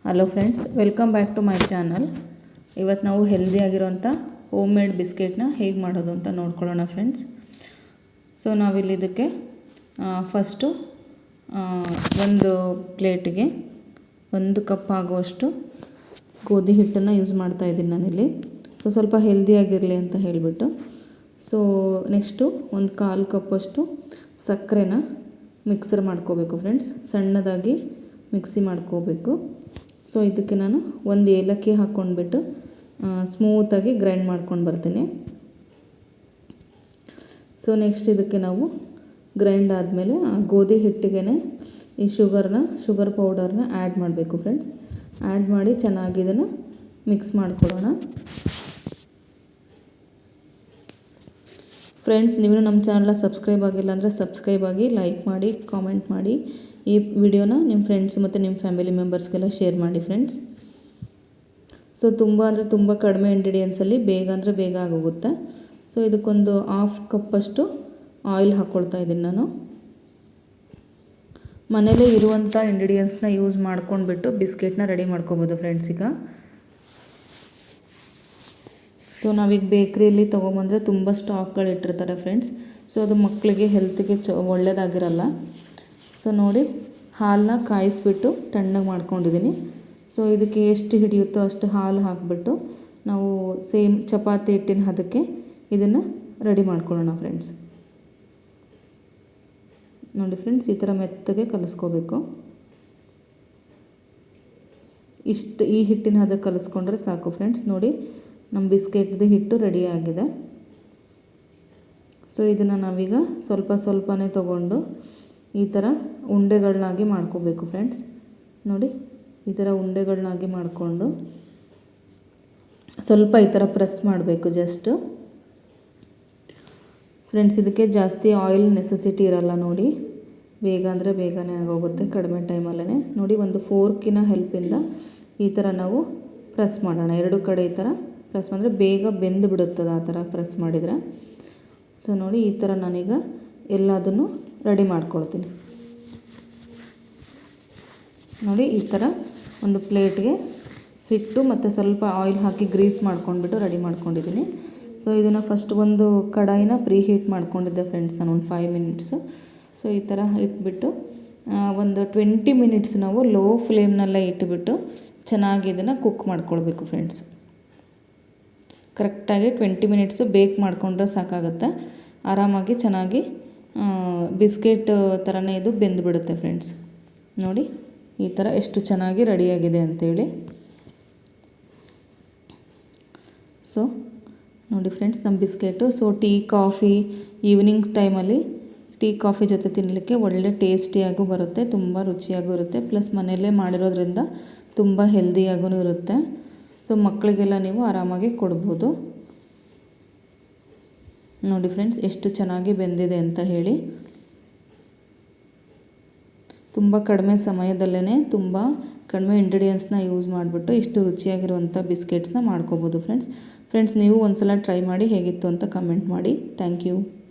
Hello friends, welcome back to my channel. ಇವತ್ತು ನಾವು ಹೆಲ್ದಿಯಾಗಿರೋಂಥ home made ಬಿಸ್ಕೆಟ್ನ ಹೇಗೆ ಮಾಡೋದು ಅಂತ ನೋಡ್ಕೊಳ್ಳೋಣ ಫ್ರೆಂಡ್ಸ್. ಸೊ ನಾವಿಲ್ಲಿ ಇದಕ್ಕೆ ಫಸ್ಟು ಒಂದು ಪ್ಲೇಟಿಗೆ 1 ಕಪ್ ಆಗುವಷ್ಟು ಗೋಧಿ ಹಿಟ್ಟನ್ನು ಯೂಸ್ ಮಾಡ್ತಾಯಿದ್ದೀನಿ ನಾನಿಲ್ಲಿ. ಸೊ ಸ್ವಲ್ಪ ಹೆಲ್ದಿಯಾಗಿರಲಿ ಅಂತ ಹೇಳಿಬಿಟ್ಟು. ಸೊ ನೆಕ್ಸ್ಟು 1/4 ಕಪ್ಪಷ್ಟು ಸಕ್ಕರೆನ ಮಿಕ್ಸರ್ ಮಾಡ್ಕೋಬೇಕು ಫ್ರೆಂಡ್ಸ್. ಸಣ್ಣದಾಗಿ ಮಿಕ್ಸಿ ಮಾಡ್ಕೋಬೇಕು. ಸೊ ಇದಕ್ಕೆ ನಾನು 1 ಏಲಕ್ಕಿ ಹಾಕ್ಕೊಂಡ್ಬಿಟ್ಟು ಸ್ಮೂತಾಗಿ ಗ್ರೈಂಡ್ ಮಾಡ್ಕೊಂಡು ಬರ್ತೀನಿ. ಸೊ ನೆಕ್ಸ್ಟ್ ಇದಕ್ಕೆ ನಾವು ಗ್ರೈಂಡ್ ಆದಮೇಲೆ ಗೋಧಿ ಹಿಟ್ಟಿಗೆ ಈ ಶುಗರ್ ಪೌಡರ್ನ ಆ್ಯಡ್ ಮಾಡಬೇಕು ಫ್ರೆಂಡ್ಸ್. ಆ್ಯಡ್ ಮಾಡಿ ಚೆನ್ನಾಗಿ ಇದನ್ನು ಮಿಕ್ಸ್ ಮಾಡ್ಕೊಳ್ಳೋಣ. ಫ್ರೆಂಡ್ಸ್, ನೀವು ನಮ್ಮ ಚಾನಲ್ನ ಸಬ್ಸ್ಕ್ರೈಬ್ ಆಗಿಲ್ಲ ಅಂದರೆ ಸಬ್ಸ್ಕ್ರೈಬ್ ಆಗಿ, ಲೈಕ್ ಮಾಡಿ, ಕಾಮೆಂಟ್ ಮಾಡಿ. ಈ ವಿಡಿಯೋನ ನಿಮ್ಮ ಫ್ರೆಂಡ್ಸ್ ಮತ್ತು ನಿಮ್ಮ ಫ್ಯಾಮಿಲಿ ಮೆಂಬರ್ಸ್ಗೆಲ್ಲ ಶೇರ್ ಮಾಡಿ ಫ್ರೆಂಡ್ಸ್. ಸೊ ತುಂಬ ಕಡಿಮೆ ಇಂಗ್ರೀಡಿಯೆಂಟ್ಸಲ್ಲಿ ಬೇಗ ಆಗೋಗುತ್ತೆ. ಸೊ ಇದಕ್ಕೊಂದು 1/2 ಕಪ್ಪಷ್ಟು ಆಯಿಲ್ ಹಾಕ್ಕೊಳ್ತಾ ಇದ್ದೀನಿ ನಾನು. ಮನೇಲೇ ಇರುವಂಥ ಇಂಗ್ರೀಡಿಯೆಂಟ್ಸ್ನ ಯೂಸ್ ಮಾಡ್ಕೊಂಡ್ಬಿಟ್ಟು ಬಿಸ್ಕೆಟ್ನ ರೆಡಿ ಮಾಡ್ಕೋಬೋದು ಫ್ರೆಂಡ್ಸ್. ಈಗ ಸೊ ನಾವೀಗ ಬೇಕ್ರಿಯಲ್ಲಿ ತೊಗೊಂಬಂದರೆ ತುಂಬ ಸ್ಟಾಕ್ಗಳು ಇಟ್ಟಿರ್ತಾರೆ ಫ್ರೆಂಡ್ಸ್. ಸೊ ಅದು ಮಕ್ಕಳಿಗೆ ಹೆಲ್ತಿಗೆ ಒಳ್ಳೆಯದಾಗಿರಲ್ಲ. ಸೊ ನೋಡಿ, ಹಾಲನ್ನ ಕಾಯಿಸ್ಬಿಟ್ಟು ತಣ್ಣಗೆ ಮಾಡ್ಕೊಂಡಿದ್ದೀನಿ. ಸೊ ಇದಕ್ಕೆ ಎಷ್ಟು ಹಿಡಿಯುತ್ತೋ ಅಷ್ಟು ಹಾಲು ಹಾಕಿಬಿಟ್ಟು ನಾವು ಸೇಮ್ ಚಪಾತಿ ಹಿಟ್ಟಿನ ಹದಕ್ಕೆ ಇದನ್ನು ರೆಡಿ ಮಾಡ್ಕೊಳ್ಳೋಣ ಫ್ರೆಂಡ್ಸ್. ನೋಡಿ ಫ್ರೆಂಡ್ಸ್, ಈ ಥರ ಮೆತ್ತಗೆ ಕಲಿಸ್ಕೋಬೇಕು. ಈ ಹಿಟ್ಟಿನ ಹದಕ್ಕೆ ಕಲಿಸ್ಕೊಂಡ್ರೆ ಸಾಕು ಫ್ರೆಂಡ್ಸ್. ನೋಡಿ, ನಮ್ಮ ಬಿಸ್ಕೆಟ್ದು ಹಿಟ್ಟು ರೆಡಿ ಆಗಿದೆ. ಸೊ ಇದನ್ನು ನಾವೀಗ ಸ್ವಲ್ಪನೇ ತೊಗೊಂಡು ಈ ಥರ ಉಂಡೆಗಳನ್ನಾಗಿ ಮಾಡ್ಕೋಬೇಕು ಫ್ರೆಂಡ್ಸ್. ನೋಡಿ, ಈ ಥರ ಉಂಡೆಗಳನ್ನಾಗಿ ಮಾಡಿಕೊಂಡು ಸ್ವಲ್ಪ ಈ ಥರ ಪ್ರೆಸ್ ಮಾಡಬೇಕು ಜಸ್ಟು ಫ್ರೆಂಡ್ಸ್. ಇದಕ್ಕೆ ಜಾಸ್ತಿ ಆಯಿಲ್ ನೆಸೆಸಿಟಿ ಇರಲ್ಲ. ನೋಡಿ, ಬೇಗನೆ ಆಗೋಗುತ್ತೆ ಕಡಿಮೆ ಟೈಮಲ್ಲೇ. ನೋಡಿ, ಒಂದು ಫೋರ್ಕಿನ ಹೆಲ್ಪಿಂದ ಈ ಥರ ನಾವು ಪ್ರೆಸ್ ಮಾಡೋಣ. 2 ಕಡೆ ಈ ಥರ ಪ್ರೆಸ್ ಮಾಡಿದ್ರೆ ಬೇಗ ಬೆಂದು ಬಿಡುತ್ತದೆ ಆ ಥರ ಪ್ರೆಸ್ ಮಾಡಿದರೆ. ಸೊ ನೋಡಿ, ಈ ಥರ ನಾನೀಗ ಎಲ್ಲದನ್ನು ರೆಡಿ ಮಾಡ್ಕೊಳ್ತೀನಿ. ನೋಡಿ, ಈ ಥರ ಒಂದು ಪ್ಲೇಟ್ಗೆ ಹಿಟ್ಟು ಮತ್ತು ಸ್ವಲ್ಪ ಆಯಿಲ್ ಹಾಕಿ ಗ್ರೀಸ್ ಮಾಡ್ಕೊಂಡ್ಬಿಟ್ಟು ರೆಡಿ ಮಾಡ್ಕೊಂಡಿದ್ದೀನಿ. ಸೊ ಇದನ್ನು ಫಸ್ಟ್ ಒಂದು ಕಡಾಯಿನ ಪ್ರೀ ಹೀಟ್ ಮಾಡ್ಕೊಂಡಿದ್ದೆ ಫ್ರೆಂಡ್ಸ್ ನಾನು, ಒಂದು 5 ಮಿನಿಟ್ಸ್. ಸೊ ಈ ಥರ ಇಟ್ಬಿಟ್ಟು ಒಂದು 20 ಮಿನಿಟ್ಸ್ ನಾವು ಲೋ ಫ್ಲೇಮ್ನಲ್ಲೇ ಇಟ್ಬಿಟ್ಟು ಚೆನ್ನಾಗಿ ಇದನ್ನು ಕುಕ್ ಮಾಡ್ಕೊಳ್ಬೇಕು ಫ್ರೆಂಡ್ಸ್. ಕರೆಕ್ಟಾಗಿ 20 ಮಿನಿಟ್ಸು ಬೇಕ್ ಮಾಡಿಕೊಂಡ್ರೆ ಸಾಕಾಗುತ್ತೆ. ಆರಾಮಾಗಿ ಚೆನ್ನಾಗಿ ಬಿಸ್ಕೆಟ್ ಥರನೇ ಇದು ಬೆಂದುಬಿಡುತ್ತೆ ಫ್ರೆಂಡ್ಸ್. ನೋಡಿ, ಈ ಥರ ಎಷ್ಟು ಚೆನ್ನಾಗಿ ರೆಡಿಯಾಗಿದೆ ಅಂಥೇಳಿ. ಸೊ ನೋಡಿ ಫ್ರೆಂಡ್ಸ್, ನಮ್ಮ biscuit. So tea coffee evening ಟೈಮಲ್ಲಿ ಟೀ ಕಾಫಿ ಜೊತೆ ತಿನ್ನಲಿಕ್ಕೆ ಒಳ್ಳೆ ಟೇಸ್ಟಿಯಾಗೂ ಬರುತ್ತೆ, ತುಂಬ ರುಚಿಯಾಗೂ ಇರುತ್ತೆ. ಪ್ಲಸ್ ಮನೆಯಲ್ಲೇ ಮಾಡಿರೋದ್ರಿಂದ ತುಂಬ ಹೆಲ್ದಿಯಾಗೂ ಇರುತ್ತೆ. ಸೊ ಮಕ್ಕಳಿಗೆಲ್ಲ ನೀವು ಆರಾಮಾಗಿ ಕೊಡ್ಬೋದು. ನೋಡಿ ಫ್ರೆಂಡ್ಸ್, ಎಷ್ಟು ಚೆನ್ನಾಗಿ ಬೆಂದಿದೆ ಅಂತ ಹೇಳಿ. ತುಂಬ ಕಡಿಮೆ ಸಮಯದಲ್ಲೇ ತುಂಬ ಕಡಿಮೆ ಇಂಗ್ರೀಡಿಯೆಂಟ್ಸ್ನ ಯೂಸ್ ಮಾಡಿಬಿಟ್ಟು ಇಷ್ಟು ರುಚಿಯಾಗಿರುವಂಥ ಬಿಸ್ಕೆಟ್ಸ್ನ ಮಾಡ್ಕೋಬೋದು ಫ್ರೆಂಡ್ಸ್. ನೀವು ಒಂದು ಸಲ ಟ್ರೈ ಮಾಡಿ ಹೇಗಿತ್ತು ಅಂತ ಕಮೆಂಟ್ ಮಾಡಿ. Thank you.